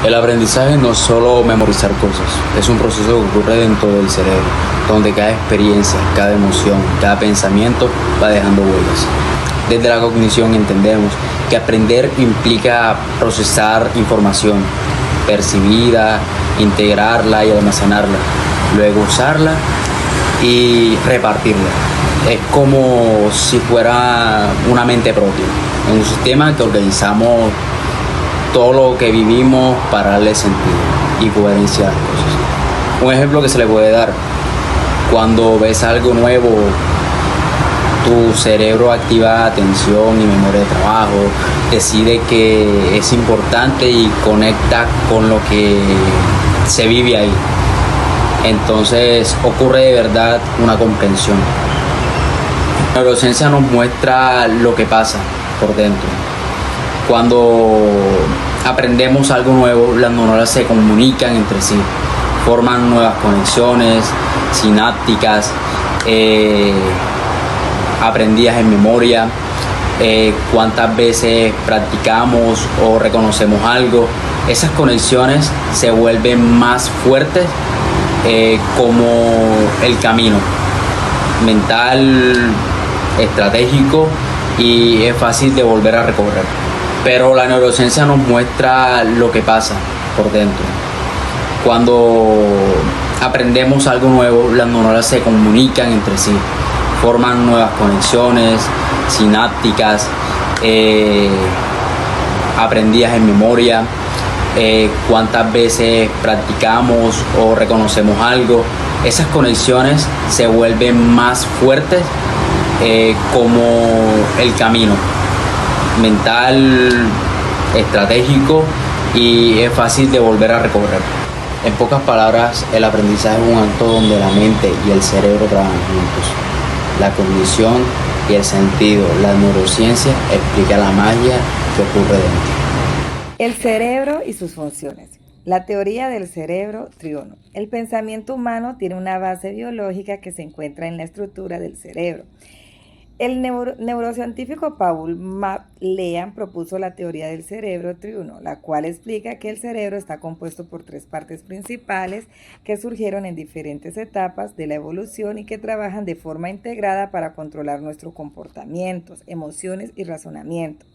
El aprendizaje no es solo memorizar cosas, es un proceso que ocurre dentro del cerebro, donde cada experiencia, cada emoción, cada pensamiento va dejando huellas. Desde la cognición entendemos que aprender implica procesar información, percibida, integrarla y almacenarla, luego usarla y repartirla. Es como si fuera una mente propia, en un sistema que organizamos todo lo que vivimos para darle sentido y coherencia a las cosas. Un ejemplo que se le puede dar: cuando ves algo nuevo, tu cerebro activa atención y memoria de trabajo, decide que es importante y conecta con lo que se vive ahí. Entonces ocurre de verdad una comprensión. La neurociencia nos muestra lo que pasa por dentro. Cuando aprendemos algo nuevo, las neuronas se comunican entre sí, forman nuevas conexiones sinápticas, aprendidas en memoria. Cuántas veces practicamos o reconocemos algo, esas conexiones se vuelven más fuertes, como el camino mental, estratégico, y es fácil de volver a recorrer. Pero la neurociencia nos muestra lo que pasa por dentro. Cuando aprendemos algo nuevo, las neuronas se comunican entre sí, forman nuevas conexiones sinápticas, aprendidas en memoria. Cuántas veces practicamos o reconocemos algo, esas conexiones se vuelven más fuertes, como el camino mental, estratégico, y es fácil de volver a recorrer. En pocas palabras, el aprendizaje es un acto donde la mente y el cerebro trabajan juntos. La cognición y el sentido, la neurociencia explica la magia que ocurre dentro. El cerebro y sus funciones. La teoría del cerebro triuno. El pensamiento humano tiene una base biológica que se encuentra en la estructura del cerebro. El neurocientífico Paul MacLean propuso la teoría del cerebro triuno, la cual explica que el cerebro está compuesto por tres partes principales que surgieron en diferentes etapas de la evolución y que trabajan de forma integrada para controlar nuestros comportamientos, emociones y razonamiento.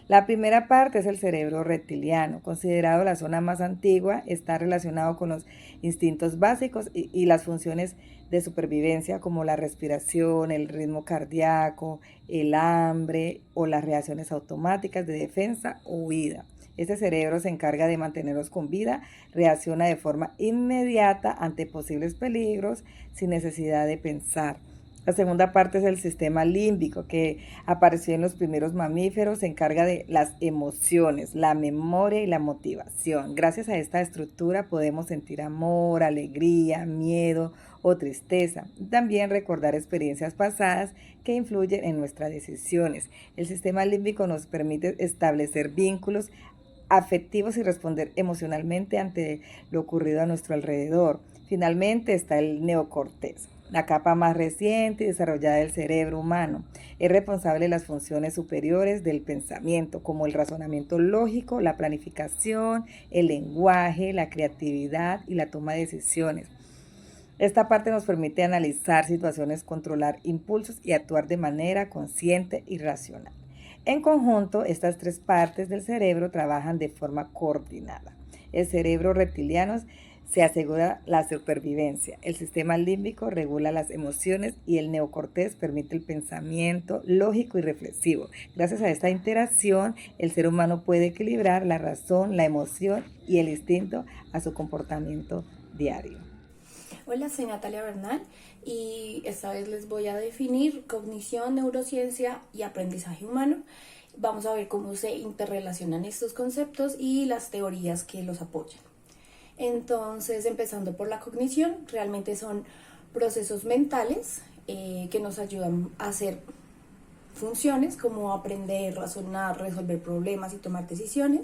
La primera parte es el cerebro reptiliano, considerado la zona más antigua, está relacionado con los instintos básicos y las funciones de supervivencia como la respiración, el ritmo cardíaco, el hambre o las reacciones automáticas de defensa o huida. Este cerebro se encarga de mantenerlos con vida, reacciona de forma inmediata ante posibles peligros sin necesidad de pensar. La segunda parte es el sistema límbico, que apareció en los primeros mamíferos, se encarga de las emociones, la memoria y la motivación. Gracias a esta estructura podemos sentir amor, alegría, miedo o tristeza. También recordar experiencias pasadas que influyen en nuestras decisiones. El sistema límbico nos permite establecer vínculos afectivos y responder emocionalmente ante lo ocurrido a nuestro alrededor. Finalmente está el neocortés, la capa más reciente y desarrollada del cerebro humano. Es responsable de las funciones superiores del pensamiento, como el razonamiento lógico, la planificación, el lenguaje, la creatividad y la toma de decisiones. Esta parte nos permite analizar situaciones, controlar impulsos y actuar de manera consciente y racional. En conjunto, estas tres partes del cerebro trabajan de forma coordinada. El cerebro reptiliano se asegura la supervivencia, el sistema límbico regula las emociones y el neocortés permite el pensamiento lógico y reflexivo. Gracias a esta interacción, el ser humano puede equilibrar la razón, la emoción y el instinto a su comportamiento diario. Hola, soy Natalia Bernal y esta vez les voy a definir cognición, neurociencia y aprendizaje humano. Vamos a ver cómo se interrelacionan estos conceptos y las teorías que los apoyan. Entonces, empezando por la cognición, realmente son procesos mentales que nos ayudan a hacer funciones como aprender, razonar, resolver problemas y tomar decisiones,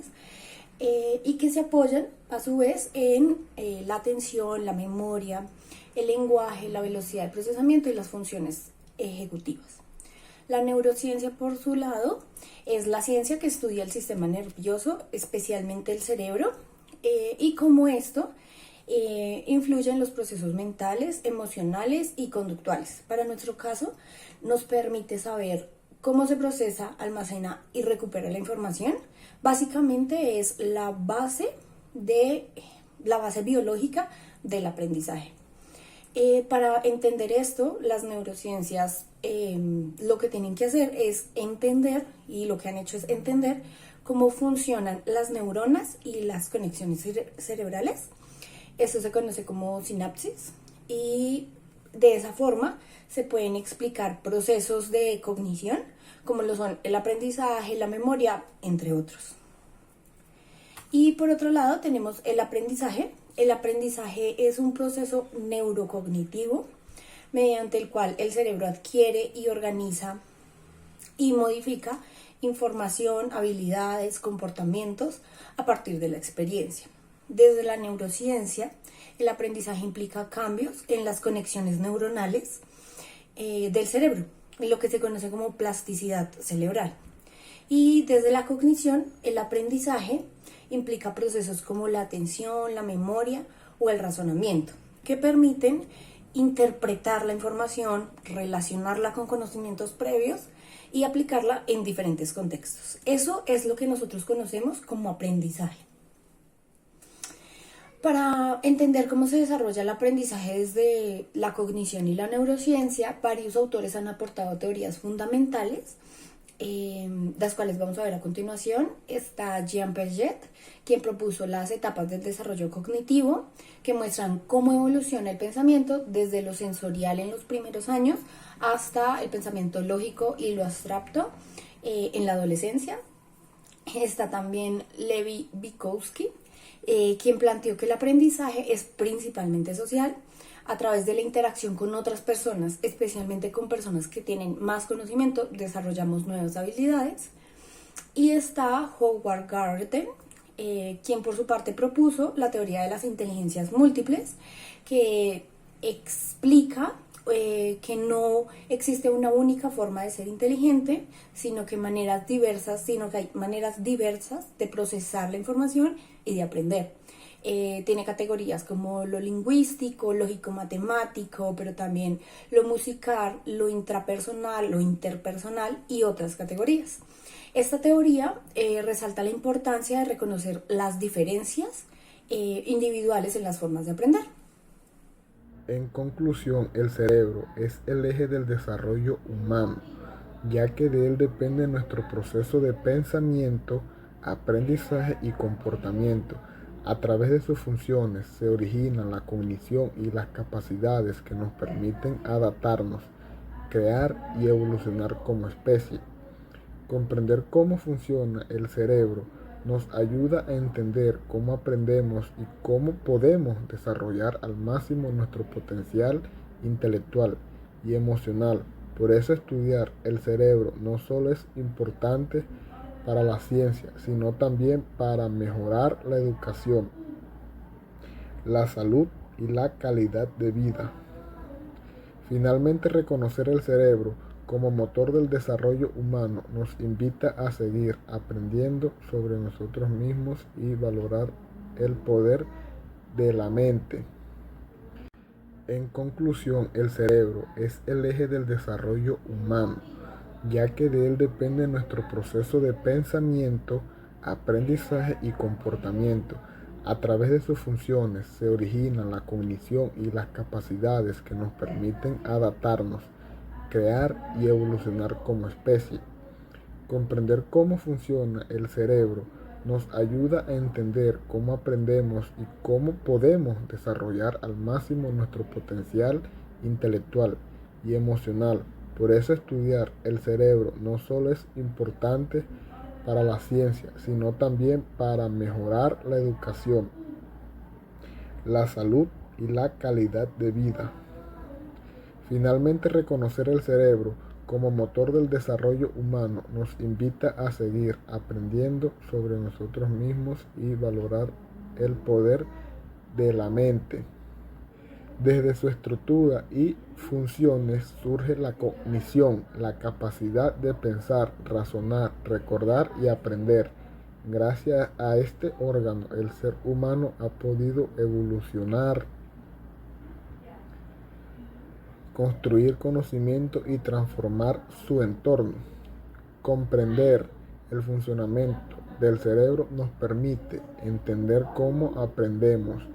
y que se apoyan a su vez en la atención, la memoria, el lenguaje, la velocidad de procesamiento y las funciones ejecutivas. La neurociencia, por su lado, es la ciencia que estudia el sistema nervioso, especialmente el cerebro, y cómo esto influye en los procesos mentales, emocionales y conductuales. Para nuestro caso, nos permite saber cómo se procesa, almacena y recupera la información. Básicamente es la base biológica del aprendizaje. Para entender esto, las neurociencias lo que tienen que hacer es entender, y lo que han hecho es entender cómo funcionan las neuronas y las conexiones cerebrales. Esto se conoce como sinapsis, y de esa forma se pueden explicar procesos de cognición, como lo son el aprendizaje, la memoria, entre otros. Y por otro lado tenemos el aprendizaje. El aprendizaje es un proceso neurocognitivo mediante el cual el cerebro adquiere y organiza y modifica información, habilidades, comportamientos a partir de la experiencia. Desde la neurociencia, el aprendizaje implica cambios en las conexiones neuronales del cerebro, lo que se conoce como plasticidad cerebral. Y desde la cognición, el aprendizaje implica procesos como la atención, la memoria o el razonamiento, que permiten interpretar la información, relacionarla con conocimientos previos y aplicarla en diferentes contextos. Eso es lo que nosotros conocemos como aprendizaje. Para entender cómo se desarrolla el aprendizaje desde la cognición y la neurociencia, varios autores han aportado teorías fundamentales, las cuales vamos a ver a continuación. Está Jean Piaget, quien propuso las etapas del desarrollo cognitivo, que muestran cómo evoluciona el pensamiento desde lo sensorial en los primeros años hasta el pensamiento lógico y lo abstracto en la adolescencia. Está también Levi Vygotsky, quien planteó que el aprendizaje es principalmente social. A través de la interacción con otras personas, especialmente con personas que tienen más conocimiento, desarrollamos nuevas habilidades. Y está Howard Gardner, quien por su parte propuso la teoría de las inteligencias múltiples, que explica que no existe una única forma de ser inteligente, sino que hay maneras diversas de procesar la información y de aprender. Tiene categorías como lo lingüístico, lógico-matemático, pero también lo musical, lo intrapersonal, lo interpersonal y otras categorías. Esta teoría resalta la importancia de reconocer las diferencias individuales en las formas de aprender. En conclusión, el cerebro es el eje del desarrollo humano, ya que de él depende nuestro proceso de pensamiento, aprendizaje y comportamiento. A través de sus funciones se origina la cognición y las capacidades que nos permiten adaptarnos, crear y evolucionar como especie. Comprender cómo funciona el cerebro nos ayuda a entender cómo aprendemos y cómo podemos desarrollar al máximo nuestro potencial intelectual y emocional. Por eso estudiar el cerebro no solo es importante para la ciencia, sino también para mejorar la educación, la salud y la calidad de vida. Finalmente, reconocer el cerebro como motor del desarrollo humano nos invita a seguir aprendiendo sobre nosotros mismos y valorar el poder de la mente. En conclusión, el cerebro es el eje del desarrollo humano, ya que de él depende nuestro proceso de pensamiento, aprendizaje y comportamiento. A través de sus funciones se origina la cognición y las capacidades que nos permiten adaptarnos, crear y evolucionar como especie. Comprender cómo funciona el cerebro nos ayuda a entender cómo aprendemos y cómo podemos desarrollar al máximo nuestro potencial intelectual y emocional. Por eso estudiar el cerebro no solo es importante para la ciencia, sino también para mejorar la educación, la salud y la calidad de vida. Finalmente, reconocer el cerebro como motor del desarrollo humano nos invita a seguir aprendiendo sobre nosotros mismos y valorar el poder de la mente. Desde su estructura y funciones surge la cognición, la capacidad de pensar, razonar, recordar y aprender. Gracias a este órgano, el ser humano ha podido evolucionar, construir conocimiento y transformar su entorno. Comprender el funcionamiento del cerebro nos permite entender cómo aprendemos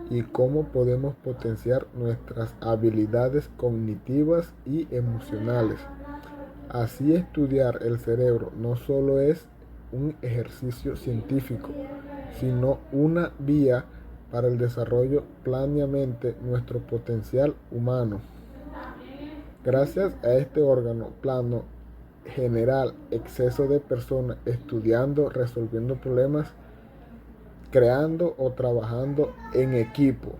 y cómo podemos potenciar nuestras habilidades cognitivas y emocionales. Así, estudiar el cerebro no solo es un ejercicio científico, sino una vía para el desarrollo plenamente nuestro potencial humano. Gracias a este órgano plano general, exceso de personas estudiando, resolviendo problemas, creando o trabajando en equipo.